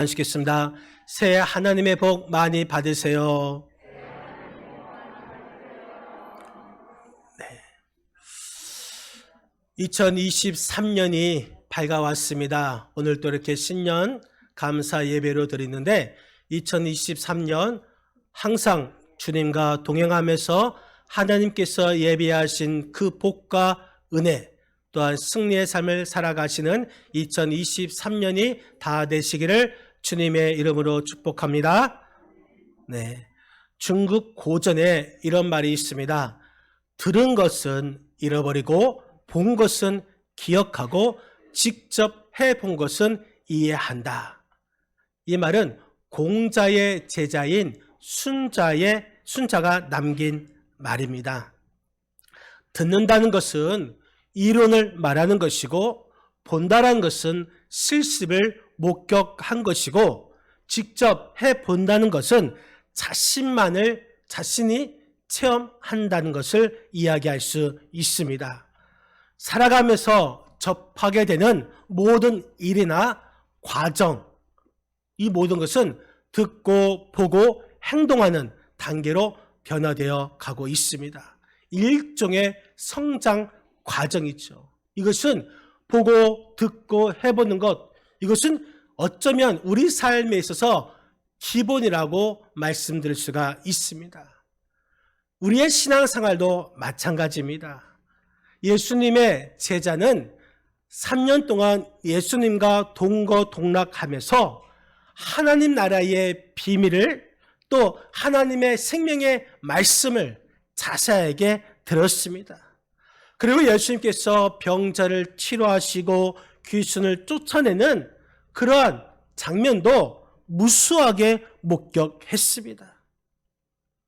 하시겠습니다. 새해 하나님의 복 많이 받으세요. 네. 2023년이 밝아왔습니다. 오늘 또 이렇게 신년 감사 예배로 드리는데 2023년 항상 주님과 동행하면서 하나님께서 예비하신 그 복과 은혜 또한 승리의 삶을 살아가시는 2023년이 다 되시기를 주님의 이름으로 축복합니다. 네, 중국 고전에 이런 말이 있습니다. 들은 것은 잃어버리고 본 것은 기억하고 직접 해본 것은 이해한다. 이 말은 공자의 제자인 순자가 남긴 말입니다. 듣는다는 것은 이론을 말하는 것이고 본다는 것은 실습을 목격한 것이고 직접 해본다는 것은 자신이 체험한다는 것을 이야기할 수 있습니다. 살아가면서 접하게 되는 모든 일이나 과정, 이 모든 것은 듣고 보고 행동하는 단계로 변화되어 가고 있습니다. 일종의 성장 과정이죠. 이것은 보고 듣고 해보는 것, 이것은 어쩌면 우리 삶에 있어서 기본이라고 말씀드릴 수가 있습니다. 우리의 신앙생활도 마찬가지입니다. 예수님의 제자는 3년 동안 예수님과 동거동락하면서 하나님 나라의 비밀을 또 하나님의 생명의 말씀을 자세하게 들었습니다. 그리고 예수님께서 병자를 치료하시고 귀신을 쫓아내는 그러한 장면도 무수하게 목격했습니다.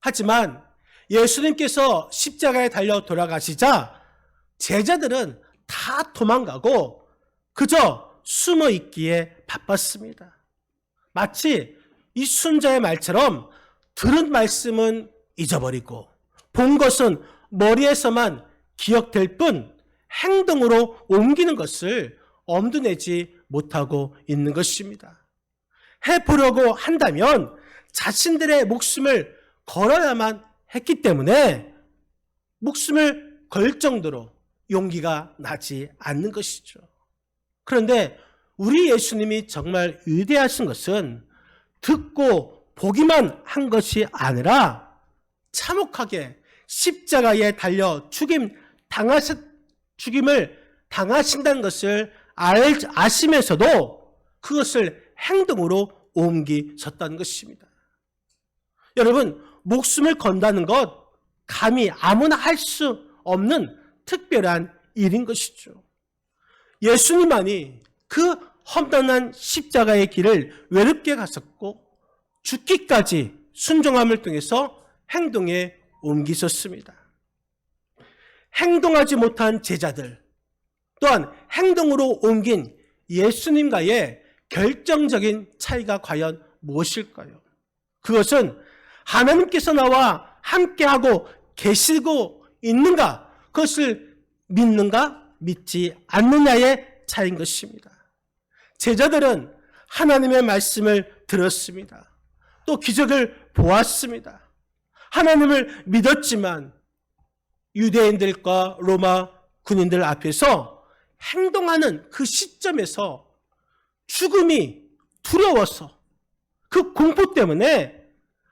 하지만 예수님께서 십자가에 달려 돌아가시자 제자들은 다 도망가고 그저 숨어 있기에 바빴습니다. 마치 이 순자의 말처럼 들은 말씀은 잊어버리고 본 것은 머리에서만 기억될 뿐 행동으로 옮기는 것을 엄두내지 못하고 있는 것입니다. 해보려고 한다면 자신들의 목숨을 걸어야만 했기 때문에 목숨을 걸 정도로 용기가 나지 않는 것이죠. 그런데 우리 예수님이 정말 위대하신 것은 듣고 보기만 한 것이 아니라 참혹하게 십자가에 달려 죽임을 당하신다는 것을 아시면서도 그것을 행동으로 옮기셨다는 것입니다. 여러분, 목숨을 건다는 것 감히 아무나 할 수 없는 특별한 일인 것이죠. 예수님만이 그 험난한 십자가의 길을 외롭게 갔었고 죽기까지 순종함을 통해서 행동에 옮기셨습니다. 행동하지 못한 제자들 또한 행동으로 옮긴 예수님과의 결정적인 차이가 과연 무엇일까요? 그것은 하나님께서 나와 함께하고 계시고 있는가, 그것을 믿는가 믿지 않느냐의 차이인 것입니다. 제자들은 하나님의 말씀을 들었습니다. 또 기적을 보았습니다. 하나님을 믿었지만 유대인들과 로마 군인들 앞에서 행동하는 그 시점에서 죽음이 두려워서 그 공포 때문에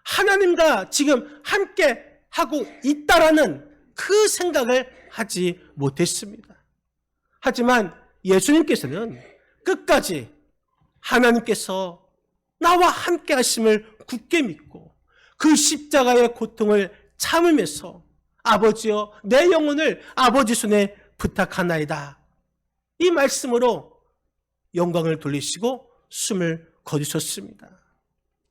하나님과 지금 함께 하고 있다라는 그 생각을 하지 못했습니다. 하지만 예수님께서는 끝까지 하나님께서 나와 함께 하심을 굳게 믿고 그 십자가의 고통을 참으면서 아버지여 내 영혼을 아버지 손에 부탁하나이다. 이 말씀으로 영광을 돌리시고 숨을 거두셨습니다.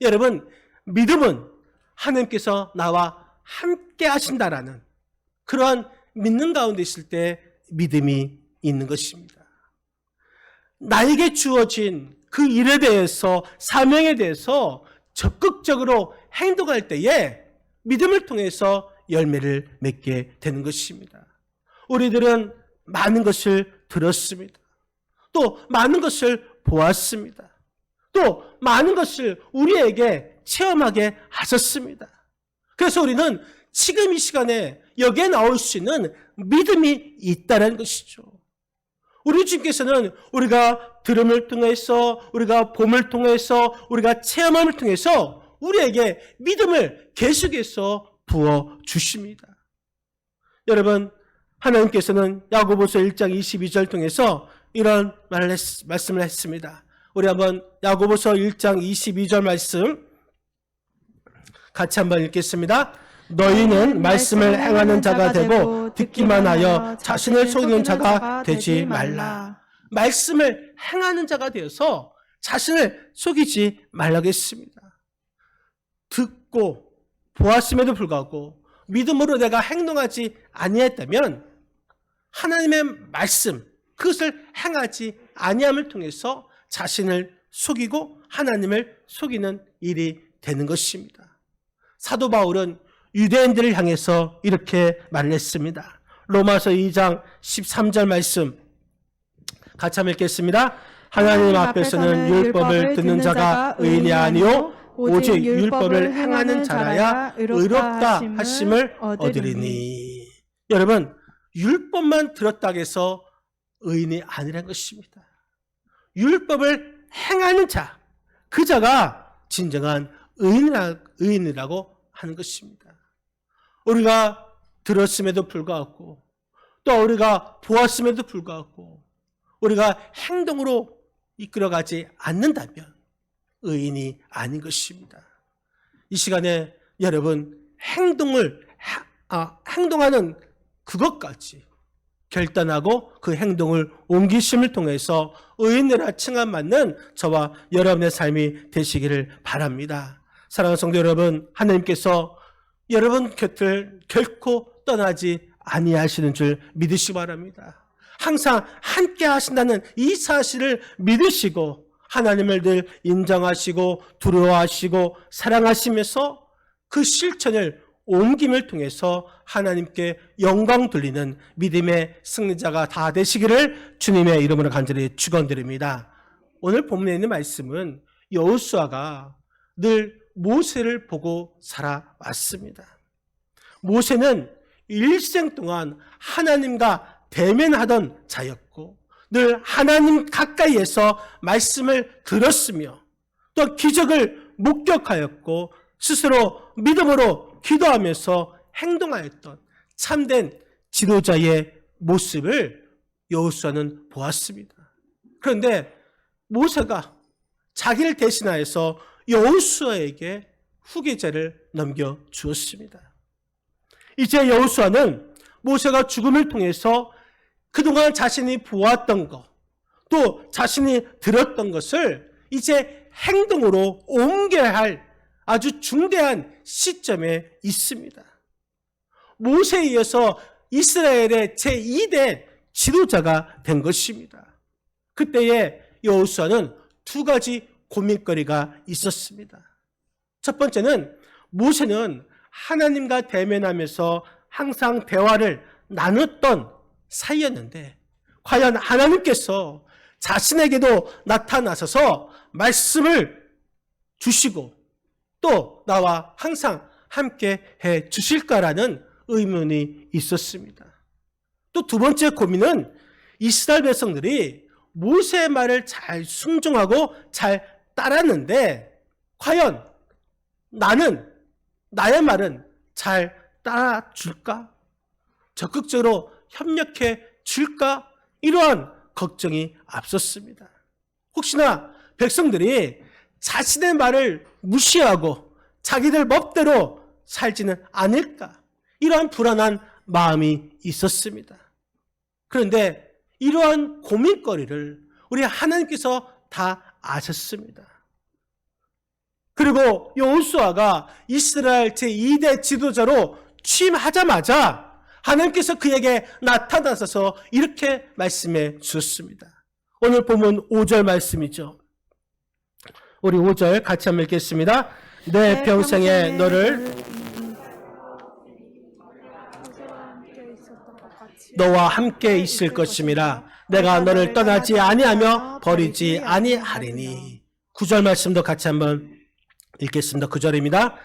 여러분, 믿음은 하나님께서 나와 함께 하신다라는 그러한 믿는 가운데 있을 때 믿음이 있는 것입니다. 나에게 주어진 그 일에 대해서 사명에 대해서 적극적으로 행동할 때에 믿음을 통해서 열매를 맺게 되는 것입니다. 우리들은 많은 것을 들었습니다. 또 많은 것을 보았습니다. 또 많은 것을 우리에게 체험하게 하셨습니다. 그래서 우리는 지금 이 시간에 여기에 나올 수 있는 믿음이 있다는 것이죠. 우리 주님께서는 우리가 들음을 통해서, 우리가 봄을 통해서, 우리가 체험함을 통해서 우리에게 믿음을 계속해서 부어주십니다. 여러분, 하나님께서는 야고보서 1장 22절 통해서 이런 말씀을 했습니다. 우리 한번 야고보서 1장 22절 말씀 같이 한번 읽겠습니다. 너희는 말씀을 행하는 자가 되고 듣기만 하여 자신을 속이는 자가 되지 말라. 말씀을 행하는 자가 되어서 자신을 속이지 말라고 했습니다. 듣고 보았음에도 불구하고 믿음으로 내가 행동하지 아니했다면 하나님의 말씀, 그것을 행하지 아니함을 통해서 자신을 속이고 하나님을 속이는 일이 되는 것입니다. 사도 바울은 유대인들을 향해서 이렇게 말을 했습니다. 로마서 2장 13절 말씀 같이 한번 읽겠습니다. 하나님 앞에서는 율법을 듣는 자가 의인이 아니요 오직 율법을 행하는 자라야 의롭다 하심을 얻으리니. 여러분, 율법만 들었다고 해서 의인이 아니라는 것입니다. 율법을 행하는 자, 그 자가 진정한 의인이라고 하는 것입니다. 우리가 들었음에도 불구하고 또 우리가 보았음에도 불구하고 우리가 행동으로 이끌어가지 않는다면 의인이 아닌 것입니다. 이 시간에 여러분 행동하는 그것까지 결단하고 그 행동을 옮기심을 통해서 의인이라 칭함받는 저와 여러분의 삶이 되시기를 바랍니다. 사랑하는 성도 여러분, 하나님께서 여러분 곁을 결코 떠나지 아니하시는 줄 믿으시기 바랍니다. 항상 함께 하신다는 이 사실을 믿으시고 하나님을 늘 인정하시고 두려워하시고 사랑하시면서 그 실천을 옮김을 통해서 하나님께 영광 돌리는 믿음의 승리자가 다 되시기를 주님의 이름으로 간절히 축원드립니다. 오늘 본문에 있는 말씀은 여호수아가 늘 모세를 보고 살아왔습니다. 모세는 일생 동안 하나님과 대면하던 자였고 늘 하나님 가까이에서 말씀을 들었으며 또 기적을 목격하였고 스스로 믿음으로 기도하면서 행동하였던 참된 지도자의 모습을 여호수아는 보았습니다. 그런데 모세가 자기를 대신하여서 여호수아에게 후계자를 넘겨주었습니다. 이제 여호수아는 모세가 죽음을 통해서 그동안 자신이 보았던 것, 또 자신이 들었던 것을 이제 행동으로 옮겨야 할 아주 중대한 시점에 있습니다. 모세에 이어서 이스라엘의 제2대 지도자가 된 것입니다. 그때에 여호수아는 두 가지 고민거리가 있었습니다. 첫 번째는 모세는 하나님과 대면하면서 항상 대화를 나눴던 사이였는데 과연 하나님께서 자신에게도 나타나셔서 말씀을 주시고 또 나와 항상 함께 해 주실까라는 의문이 있었습니다. 또 두 번째 고민은 이스라엘 백성들이 모세의 말을 잘 순종하고 잘 따랐는데 과연 나의 말은 잘 따라줄까? 적극적으로 협력해 줄까? 이러한 걱정이 앞섰습니다. 혹시나 백성들이 자신의 말을 무시하고 자기들 멋대로 살지는 않을까? 이러한 불안한 마음이 있었습니다. 그런데 이러한 고민거리를 우리 하나님께서 다 아셨습니다. 그리고 여호수아가 이스라엘 제2대 지도자로 취임하자마자 하나님께서 그에게 나타나셔서 이렇게 말씀해 주셨습니다. 오늘 본문 5절 말씀이죠. 우리 5절 같이 한번 읽겠습니다. 내 평생에 너와 함께 있을 것임이라 내가 너를 떠나지 아니하며 버리지 아니하리니. 9절 말씀도 같이 한번 읽겠습니다. 9절입니다.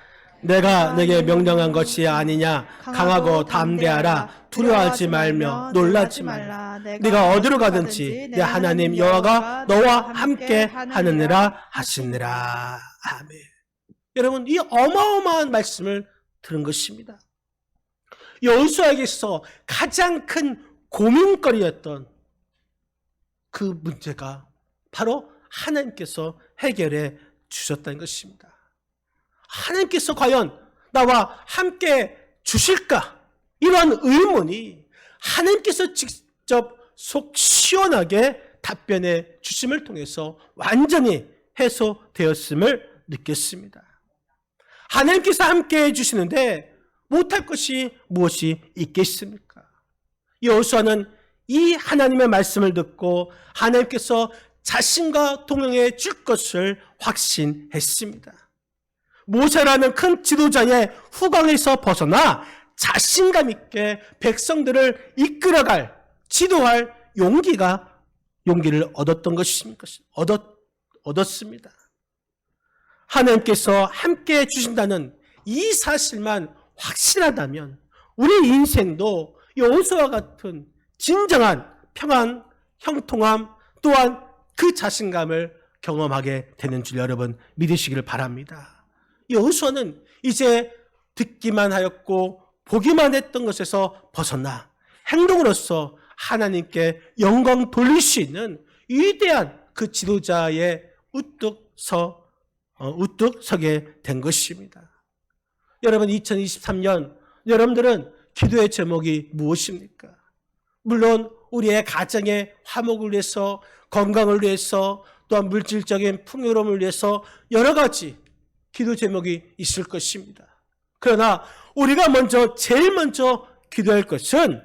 내가 내게 명령한 것이 아니냐. 강하고 담대하라. 두려워하지 말며 놀라지 말라. 네가 어디로 가든지 내 하나님 여호와가 너와 함께 하느니라 하시니라. 아멘. 여러분, 이 어마어마한 말씀을 들은 것입니다. 여호수아에게서 가장 큰 고민거리였던 그 문제가 바로 하나님께서 해결해 주셨다는 것입니다. 하나님께서 과연 나와 함께 주실까? 이러한 의문이 하나님께서 직접 속 시원하게 답변해 주심을 통해서 완전히 해소되었음을 느꼈습니다. 하나님께서 함께 해주시는데 못할 것이 무엇이 있겠습니까? 여호수아는 이 하나님의 말씀을 듣고 하나님께서 자신과 동행해 줄 것을 확신했습니다. 모세라는 큰 지도자의 후광에서 벗어나 자신감 있게 백성들을 이끌어갈, 지도할 용기를 얻었던 것입니다. 얻었습니다. 하나님께서 함께 해주신다는 이 사실만 확실하다면 우리 인생도 여호수아와 같은 진정한 평안, 형통함, 또한 그 자신감을 경험하게 되는 줄 여러분 믿으시기를 바랍니다. 여호수아는 이제 듣기만 하였고 보기만 했던 것에서 벗어나 행동으로서 하나님께 영광 돌릴 수 있는 위대한 그 지도자의 우뚝 서게 된 것입니다. 여러분, 2023년 여러분들은 기도의 제목이 무엇입니까? 물론 우리의 가정의 화목을 위해서, 건강을 위해서, 또한 물질적인 풍요로움을 위해서 여러 가지 기도 제목이 있을 것입니다. 그러나 우리가 제일 먼저 기도할 것은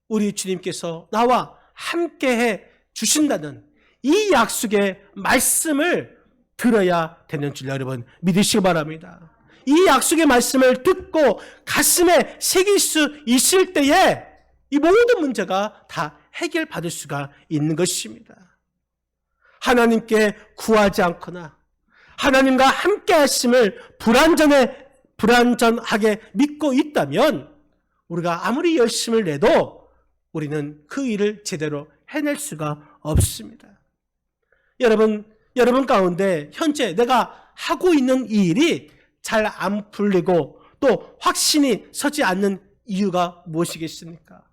우리 주님께서 나와 함께해 주신다는 이 약속의 말씀을 들어야 되는 줄 여러분 믿으시기 바랍니다. 이 약속의 말씀을 듣고 가슴에 새길 수 있을 때에 이 모든 문제가 다 해결받을 수가 있는 것입니다. 하나님께 구하지 않거나 하나님과 함께 하심을 불완전하게 믿고 있다면 우리가 아무리 열심을 내도 우리는 그 일을 제대로 해낼 수가 없습니다. 여러분 가운데 현재 내가 하고 있는 이 일이 잘 안 풀리고 또 확신이 서지 않는 이유가 무엇이겠습니까?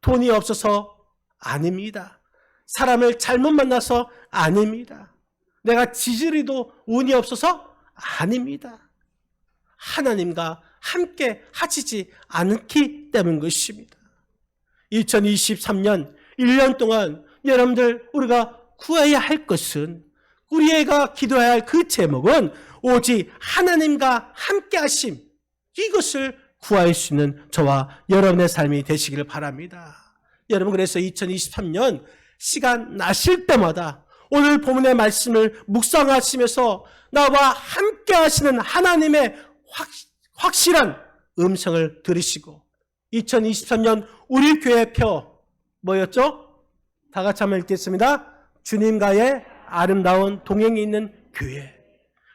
돈이 없어서 아닙니다. 사람을 잘못 만나서 아닙니다. 내가 지지리도 운이 없어서 아닙니다. 하나님과 함께 하시지 않기 때문인 것입니다. 2023년 1년 동안 여러분들 우리가 구해야 할 것은, 우리가 기도해야 할 그 제목은 오직 하나님과 함께 하심, 이것을 구할 수 있는 저와 여러분의 삶이 되시기를 바랍니다. 여러분, 그래서 2023년 시간 나실 때마다 오늘 본문의 말씀을 묵상하시면서 나와 함께 하시는 하나님의 확실한 음성을 들으시고 2023년 우리 교회표 뭐였죠? 다 같이 한번 읽겠습니다. 주님과의 아름다운 동행이 있는 교회.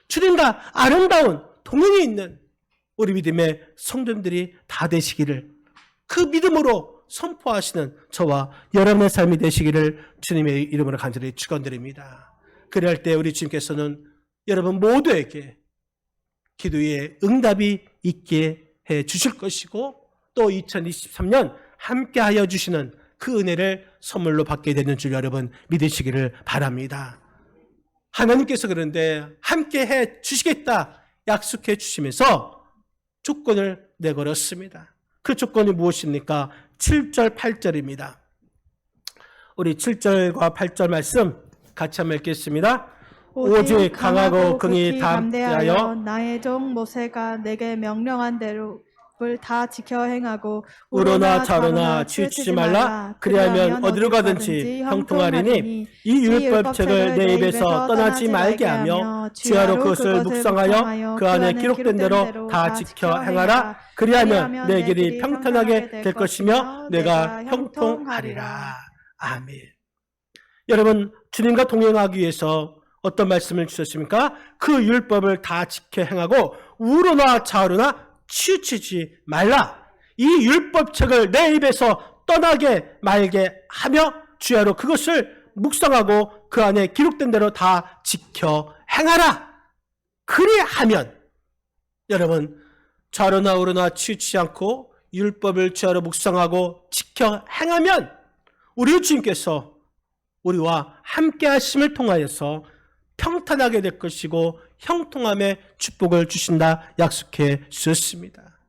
주님과 아름다운 동행이 있는 우리 믿음의 성도님들이 다 되시기를, 그 믿음으로 선포하시는 저와 여러분의 삶이 되시기를 주님의 이름으로 간절히 축원드립니다. 그럴 때 우리 주님께서는 여러분 모두에게 기도의 응답이 있게 해 주실 것이고, 또 2023년 함께하여 주시는 그 은혜를 선물로 받게 되는 줄 여러분 믿으시기를 바랍니다. 하나님께서 그런데 함께해 주시겠다 약속해 주시면서 조건을 내걸었습니다. 그 조건이 무엇입니까? 7절 8절입니다. 우리 7절과 8절 말씀 같이 한번 읽겠습니다. 오직 강하고 긍이 담대하여 나의 종 모세가 내게 명령한 대로 다 지켜 행하고 우로나 좌로나 치우치지 말라. 그리하면 어디로 가든지 형통하리니 이 율법책을 내 입에서 떠나지 말게 하며 주야로 그것을 묵상하여 그 안에 기록된 대로 다 지켜 행하라. 그리하면 내 길이 평탄하게 될 것이며 내가 형통하리라. 아멘. 여러분, 주님과 동행하기 위해서 어떤 말씀을 주셨습니까? 그 율법을 다 지켜 행하고 우로나 좌우로나 치우치지 말라. 이 율법책을 내 입에서 떠나게 말게 하며 주야로 그것을 묵상하고 그 안에 기록된 대로 다 지켜 행하라. 그리하면 여러분 좌로나 우로나 치우치지 않고 율법을 주야로 묵상하고 지켜 행하면 우리 주님께서 우리와 함께 하심을 통하여서 평탄하게 될 것이고 형통함의 축복을 주신다 약속해 주셨습니다.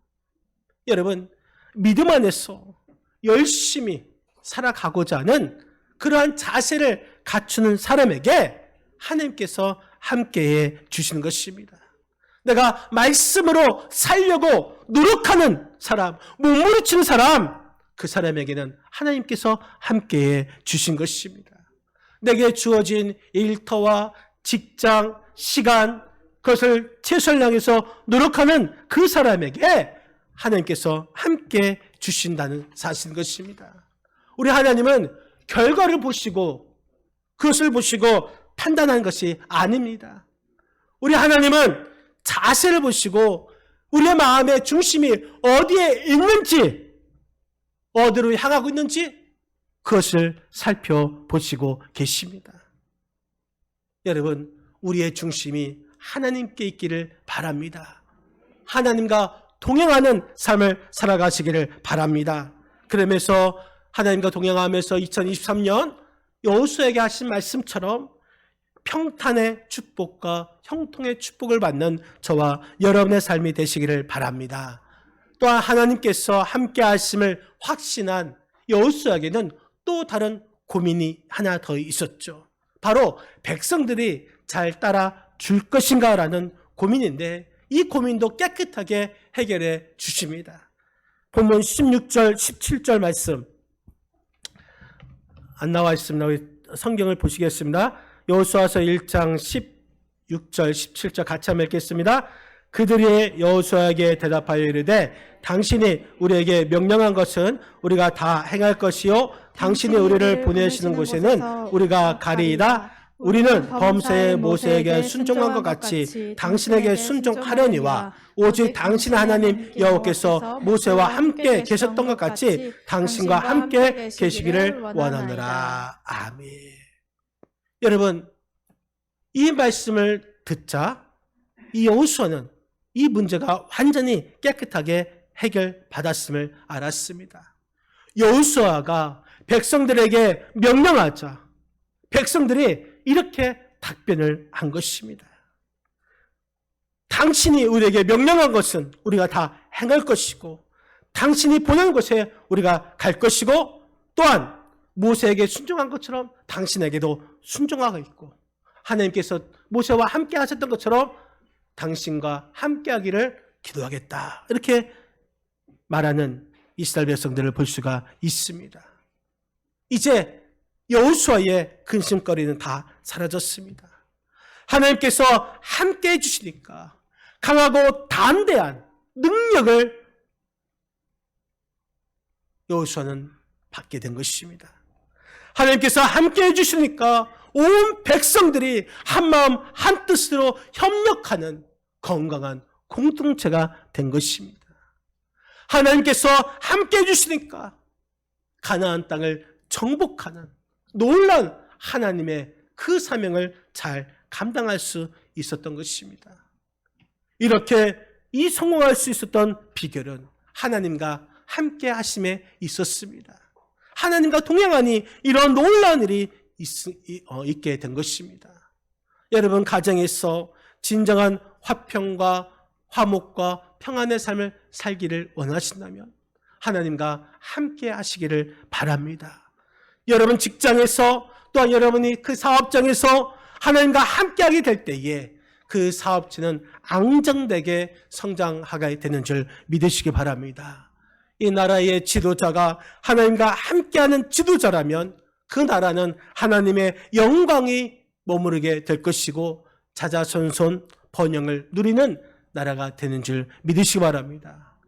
여러분 믿음 안에서 열심히 살아가고자 하는 그러한 자세를 갖추는 사람에게 하나님께서 함께해 주시는 것입니다. 내가 말씀으로 살려고 노력하는 사람, 몸부림치는 사람, 그 사람에게는 하나님께서 함께해 주신 것입니다. 내게 주어진 일터와 직장, 시간, 그것을 최선을 향해서 노력하는 그 사람에게 하나님께서 함께 주신다는 사실인 것입니다. 우리 하나님은 결과를 보시고 그것을 보시고 판단하는 것이 아닙니다. 우리 하나님은 자세를 보시고 우리의 마음의 중심이 어디에 있는지, 어디로 향하고 있는지 그것을 살펴보시고 계십니다. 여러분, 우리의 중심이 하나님께 있기를 바랍니다. 하나님과 동행하는 삶을 살아가시기를 바랍니다. 그러면서 하나님과 동행하면서 2023년 여호수아에게 하신 말씀처럼 평탄의 축복과 형통의 축복을 받는 저와 여러분의 삶이 되시기를 바랍니다. 또한 하나님께서 함께 하심을 확신한 여호수아에게는 또 다른 고민이 하나 더 있었죠. 바로 백성들이 잘 따라 줄 것인가라는 고민인데 이 고민도 깨끗하게 해결해 주십니다. 본문 16절, 17절 말씀 안 나와 있습니다. 우리 성경을 보시겠습니다. 여호수아서 1장 16절, 17절 같이 한번 읽겠습니다. 그들이 여호수아에게 대답하여 이르되 당신이 우리에게 명령한 것은 우리가 다 행할 것이요 당신이 우리를 보내시는 곳에는 우리가 가리이다. 우리는 범사에 모세에게 순종한 것 같이 당신에게 순종하려니와 오직 당신 하나님 여호께서 모세와 함께 계셨던 것 같이 당신과 함께 계시기를 원하노라. 아멘. 여러분, 이 말씀을 듣자 이 여호수아는 이 문제가 완전히 깨끗하게 해결받았음을 알았습니다. 여호수아가 백성들에게 명령하자 백성들이 이렇게 답변을 한 것입니다. 당신이 우리에게 명령한 것은 우리가 다 행할 것이고 당신이 보낸 곳에 우리가 갈 것이고 또한 모세에게 순종한 것처럼 당신에게도 순종하고 있고 하나님께서 모세와 함께 하셨던 것처럼 당신과 함께 하기를 기도하겠다. 이렇게 말하는 이스라엘 백성들을 볼 수가 있습니다. 이제 여호수아의 근심거리는 다 사라졌습니다. 하나님께서 함께 해주시니까 강하고 담대한 능력을 여호수아는 받게 된 것입니다. 하나님께서 함께 해주시니까 온 백성들이 한마음 한뜻으로 협력하는 건강한 공동체가 된 것입니다. 하나님께서 함께 해주시니까 가나안 땅을 정복하는 놀라운 하나님의 그 사명을 잘 감당할 수 있었던 것입니다. 이렇게 이 성공할 수 있었던 비결은 하나님과 함께 하심에 있었습니다. 하나님과 동행하니 이런 놀라운 일이 있게 된 것입니다. 여러분, 가정에서 진정한 화평과 화목과 평안의 삶을 살기를 원하신다면 하나님과 함께 하시기를 바랍니다. 여러분 직장에서 또한 여러분이 그 사업장에서 하나님과 함께하게 될 때에 그 사업체는 안정되게 성장하게 되는 줄 믿으시기 바랍니다. 이 나라의 지도자가 하나님과 함께하는 지도자라면 그 나라는 하나님의 영광이 머무르게 될 것이고 자자손손 번영을 누리는 나라가 되는 줄 믿으시기 바랍니다.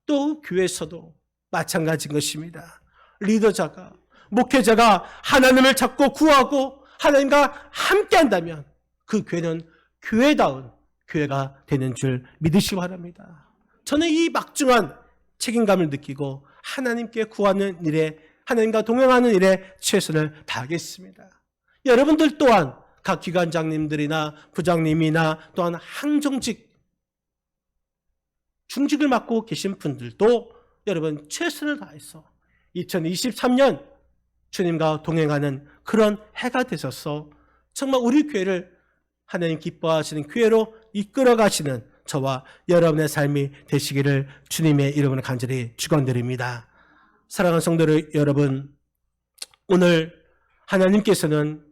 또 교회에서도 마찬가지인 것입니다. 리더자가 목회자가 하나님을 찾고 구하고 하나님과 함께 한다면 그 교회는 교회다운 교회가 되는 줄 믿으시기 바랍니다. 저는 이 막중한 책임감을 느끼고 하나님께 구하는 일에, 하나님과 동행하는 일에 최선을 다하겠습니다. 여러분들 또한 각 기관장님들이나 부장님이나 또한 항정직 중직을 맡고 계신 분들도 여러분 최선을 다해서 2023년 주님과 동행하는 그런 해가 되셔서 정말 우리 교회를 하나님 기뻐하시는 교회로 이끌어 가시는 저와 여러분의 삶이 되시기를 주님의 이름으로 간절히 축원드립니다. 사랑하는 성도 여러분, 오늘 하나님께서는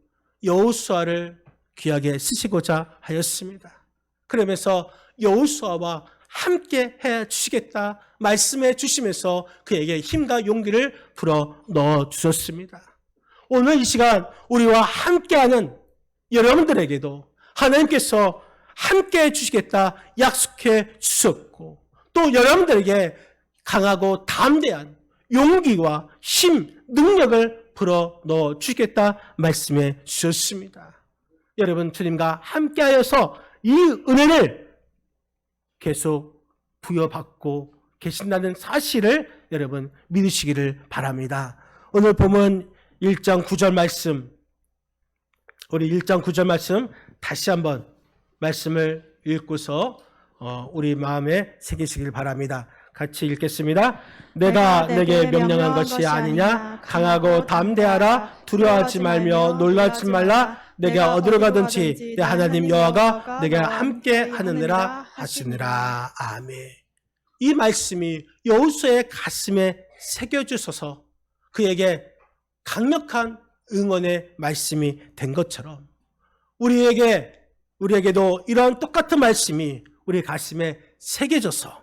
여호수아를 귀하게 쓰시고자 하였습니다. 그러면서 여호수아와 함께 해 주시겠다 말씀해 주시면서 그에게 힘과 용기를 불어 넣어 주셨습니다. 오늘 이 시간 우리와 함께하는 여러분들에게도 하나님께서 함께 해 주시겠다 약속해 주셨고, 또 여러분들에게 강하고 담대한 용기와 힘, 능력을 불어 넣어 주시겠다 말씀해 주셨습니다. 여러분, 주님과 함께하여서 이 은혜를 계속 부여받고 계신다는 사실을 여러분 믿으시기를 바랍니다. 오늘 보면 1장 9절 말씀, 우리 1장 9절 말씀 다시 한번 말씀을 읽고서 우리 마음에 새기시길 바랍니다. 같이 읽겠습니다. 내가 내게 명령한 것이 아니냐? 강하고 담대하라. 두려워하지 말며 놀라지 말라. 내가 어디로 가든지 내 하나님 여호와가 내게 함께 하느니라 하시니라. 아멘. 이 말씀이 여호수아의 가슴에 새겨주셔서 그에게 강력한 응원의 말씀이 된 것처럼 우리에게도 이런 똑같은 말씀이 우리 가슴에 새겨져서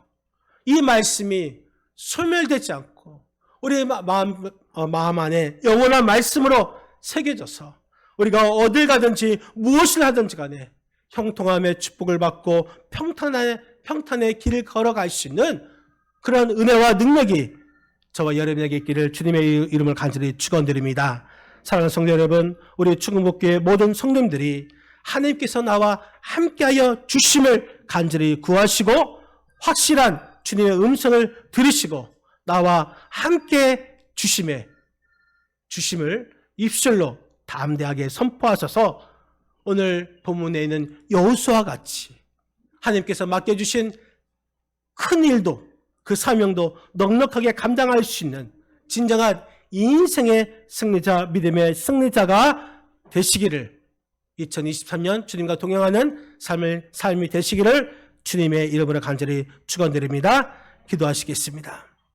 이 말씀이 소멸되지 않고 우리의 마음 안에 영원한 말씀으로 새겨져서 우리가 어딜 가든지 무엇을 하든지 간에 형통함의 축복을 받고 평탄의 길을 걸어갈 수 있는 그런 은혜와 능력이 저와 여러분에게 있기를 주님의 이름을 간절히 축원드립니다. 사랑하는 성도 여러분, 우리 충북교회 모든 성도님들이 하나님께서 나와 함께하여 주심을 간절히 구하시고 확실한 주님의 음성을 들으시고 나와 함께 주심을 입술로 담대하게 선포하셔서 오늘 본문에 있는 여호수아와 같이 하나님께서 맡겨주신 큰 일도 그 사명도 넉넉하게 감당할 수 있는 진정한 인생의 승리자, 믿음의 승리자가 되시기를 2023년 주님과 동행하는 삶이 되시기를 주님의 이름으로 간절히 축원드립니다. 기도하시겠습니다.